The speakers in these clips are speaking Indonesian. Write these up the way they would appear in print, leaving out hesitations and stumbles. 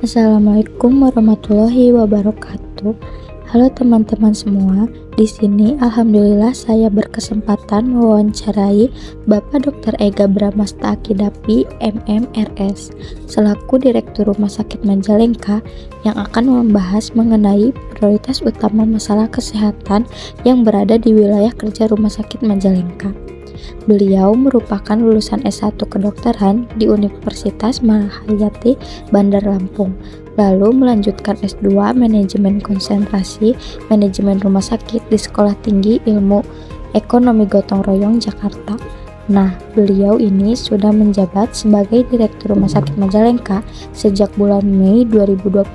Assalamualaikum warahmatullahi wabarakatuh. Halo teman-teman semua. Di sini alhamdulillah saya berkesempatan mewawancarai Bapak Dr. Ega Bramasta Akidapi MMRS selaku Direktur Rumah Sakit Majalengka yang akan membahas mengenai prioritas utama masalah kesehatan yang berada di wilayah kerja Rumah Sakit Majalengka. Beliau merupakan lulusan S1 kedokteran di Universitas Malahayati, Bandar Lampung, lalu melanjutkan S2 Manajemen Konsentrasi Manajemen Rumah Sakit di Sekolah Tinggi Ilmu Ekonomi Gotong Royong, Jakarta. Nah, beliau ini sudah menjabat sebagai Direktur Rumah Sakit Majalengka sejak bulan Mei 2025.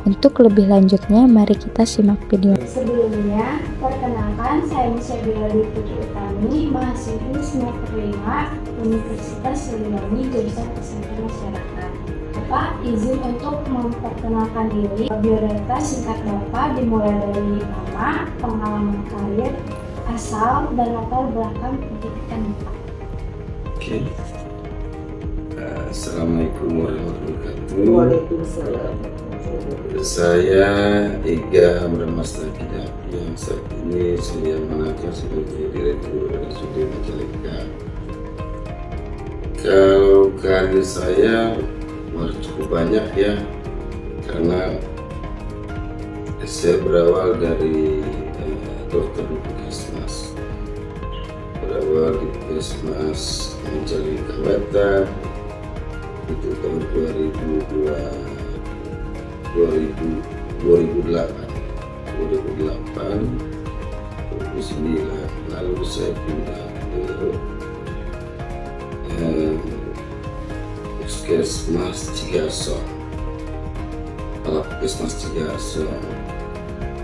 Untuk lebih lanjutnya, mari kita simak video. Sebelumnya, perkenalkan saya Michelle Putri Utami, mahasiswi semester 5 Universitas Siliwangi, jurusan Kesehatan Masyarakat. Bapak izin untuk memperkenalkan diri. Biodata singkat Bapak dimulai dari nama, pengalaman karir, asal, dan latar belakang pendidikan Bapak. Oke. Assalamualaikum warahmatullahi wabarakatuh. Waalaikumsalam. Saya Ega Bramasta Akidapi yang saat ini saya menjabat sebagai Direktur RSUD Majalengka. Kalau karir saya cukup banyak ya, karena saya berawal dari dokter di Puskesmas, berawal di Puskesmas Majalengka Batam itu tahun 2008, lalu saya pindah ke Puskesmas Cigaso, Puskesmas Cigaso.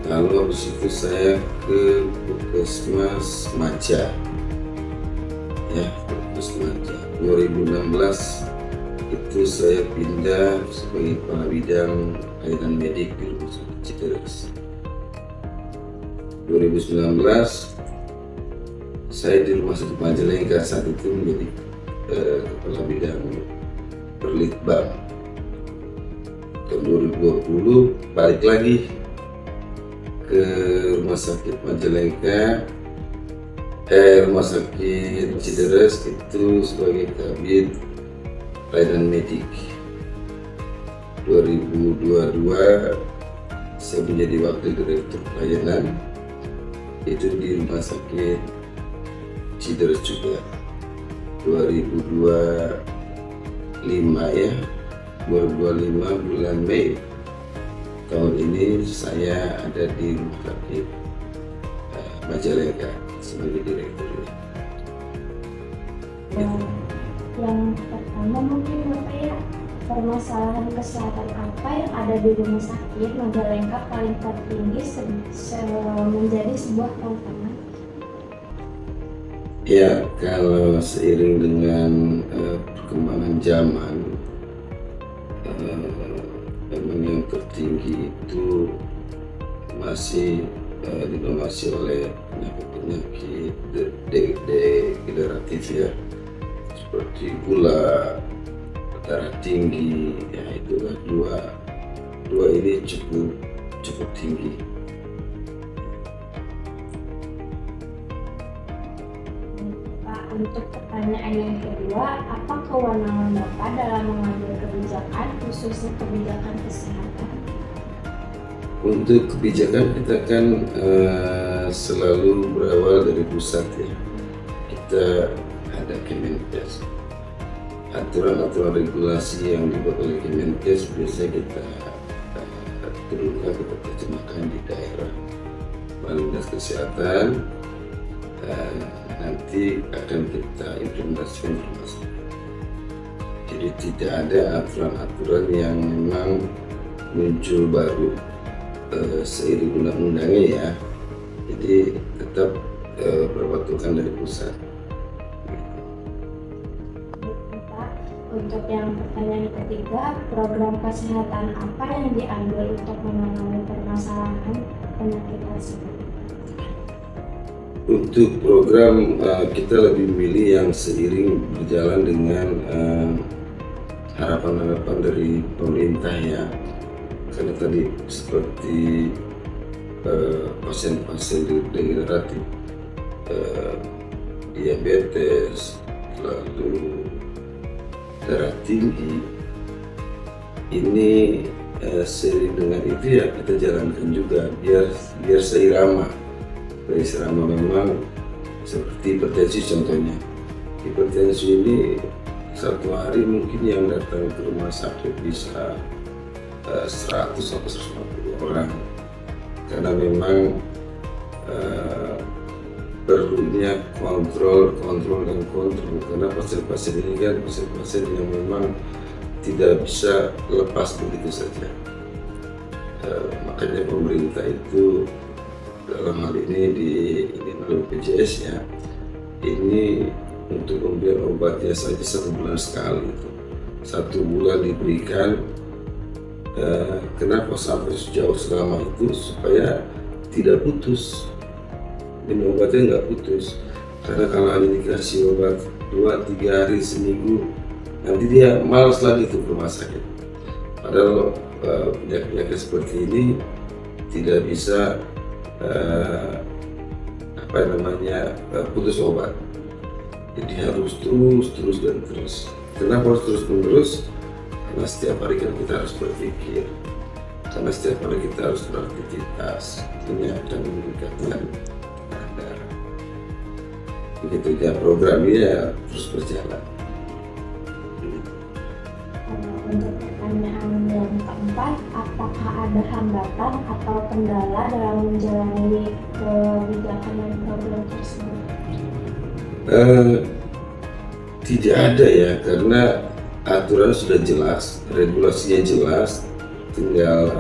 Lalu habis itu saya ke Puskesmas Maja, ya, Puskesmas Maja. 2016 itu saya pindah sebagai kepala bidang layanan medik di Rumah Sakit Citeres. 2019 saya di Rumah Sakit Majalengka saat itu menjadi kepala bidang Perlitbang. Tahun 2020 balik lagi ke Rumah Sakit Majalengka, Rumah Sakit Citeres itu sebagai kabid layanan medik. 2022 saya menjadi wakil direktur pelayanan itu di Rumah Sakit Citeres juga. 2025 ya, 2025 bulan Mei tahun ini saya ada di Rumah Sakit Majalengka sebagai direktur. Yang pertama mungkin Bapak ya, permasalahan kesehatan apa yang ada di Rumah Sakit Majalengka paling tertinggi menjadi sebuah tantangan? Ya, kalau seiring dengan perkembangan zaman, memang yang tertinggi itu masih didominasi oleh penyakit degeneratif ya, seperti gula, darah tinggi, ya itulah dua ini cukup tinggi. Pak, untuk pertanyaan yang kedua, apa kewenangan Bapak dalam mengambil kebijakan, khususnya kebijakan kesehatan? Untuk kebijakan kita kan selalu berawal dari pusat ya. Kita ada Kemenkes, aturan-aturan regulasi yang dibuat oleh Kemenkes biasanya kita turunkan, kita terjemahkan di daerah melalui dinas kesehatan, nanti akan kita implementasikan di rumah sakit. Jadi tidak ada aturan-aturan yang memang muncul baru seiring undang-undangnya ya, jadi tetap berpatokan dari pusat. Untuk yang pertanyaan ketiga, program kesehatan apa yang diambil untuk menangani permasalahan penyakit tersebut? Untuk program kita lebih memilih yang seiring berjalan dengan harapan-harapan dari pemerintah ya, karena tadi seperti pasien-pasien degeneratif, diabetes, lalu darah tinggi, ini seiring dengan itu ya kita jalankan juga biar seirama. Seirama memang seperti hipertensi contohnya. Hipertensi ini satu hari mungkin yang datang ke rumah sakit bisa 100 sampai 150 orang, karena memang perlunya kontrol karena pasien-pasien ini kan pasien-pasien yang memang tidak bisa lepas begitu saja. Makanya pemerintah itu dalam hal ini melalui BPJS ya, ini untuk pemberian obatnya saja 1 bulan sekali, 1 bulan diberikan. Kenapa sampai sejauh selama itu? Supaya tidak putus, minum obatnya nggak putus. Karena kalau hanya dikasih obat 2-3 hari seminggu, nanti dia malas lagi ke rumah sakit. Padahal penyakit-penyakit seperti ini tidak bisa putus obat. Jadi harus terus dan terus. Kenapa harus terus menerus? Karena setiap hari kan kita harus berpikir, karena setiap hari kita harus beraktivitas, ini akan meningkatkan kadar. Begitu ya programnya terus berjalan. Untuk pertanyaan yang keempat, apakah ada hambatan atau kendala dalam menjalani kebijakan dan program tersebut? Tidak ada ya, karena aturan sudah jelas, regulasinya jelas, tinggal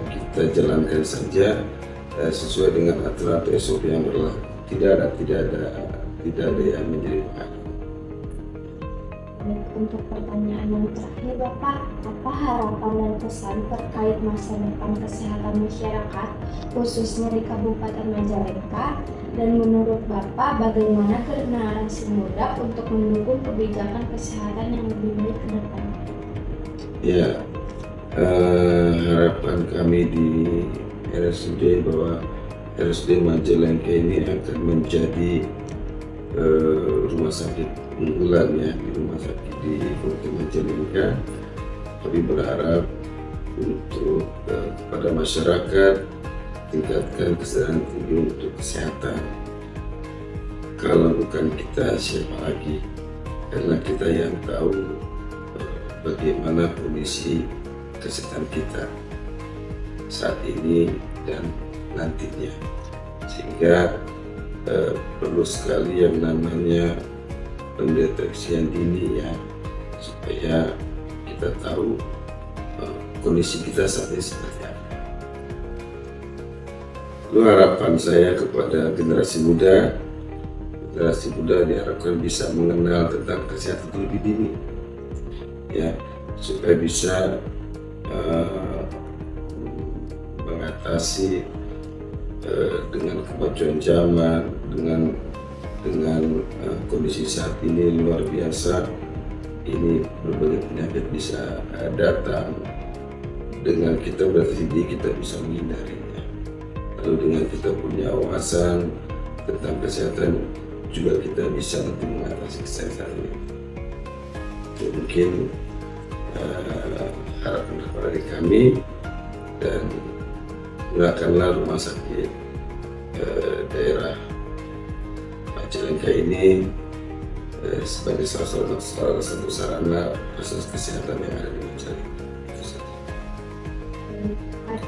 kita jalankan saja sesuai dengan aturan atau SOP yang berlaku. Tidak ada yang menjadi penghalang. Untuk pertanyaan yang terakhir, Bapak, apa harapan dan pesan terkait masa depan kesehatan masyarakat, khususnya di Kabupaten Majalengka? Dan menurut Bapak, bagaimana generasi muda untuk mendukung kebijakan kesehatan yang lebih baik ke depan? Ya, harapan kami di RSUD bahwa RSUD Majalengka ini akan menjadi rumah sakit unggulan ya, di rumah sakit di Kota Majalengka. Kami berharap untuk kepada masyarakat tingkatkan kesadaran tinggi untuk kesehatan. Kalau bukan kita, siapa lagi? Karena kita yang tahu bagaimana kondisi kesehatan kita saat ini dan nantinya, sehingga perlu sekali yang namanya pendeteksian dini ya, supaya kita tahu kondisi kita saat ini seperti apa. Lalu harapan saya kepada generasi muda diharapkan bisa mengenal tentang kesehatan lebih dini ya, supaya bisa mengatasi dengan kemajuan zaman, dengan kondisi saat ini luar biasa. Ini berbagai penyakit bisa datang, dengan kita berarti kita bisa menghindarinya. Lalu dengan kita punya wawasan tentang kesehatan, juga kita bisa nanti mengatasi kesehatan ini. Itu mungkin harapan dari kami, dan gunakanlah rumah sakit daerah Majalengka ini sebagai salah satu sarana fasilitas kesehatan yang ada di Majalengka.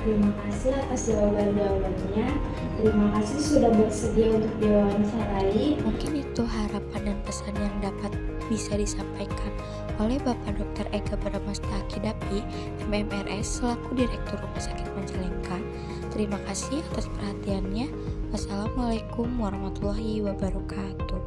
Terima kasih atas jawaban-jawabannya. Terima kasih sudah bersedia untuk diwawancarai. Mungkin itu harapan dan pesan yang dapat bisa disampaikan oleh Bapak Dr. Ega Bramastaki Dapi, MMRS, selaku Direktur Rumah Sakit Majalengka. Terima kasih atas perhatiannya. Wassalamualaikum warahmatullahi wabarakatuh.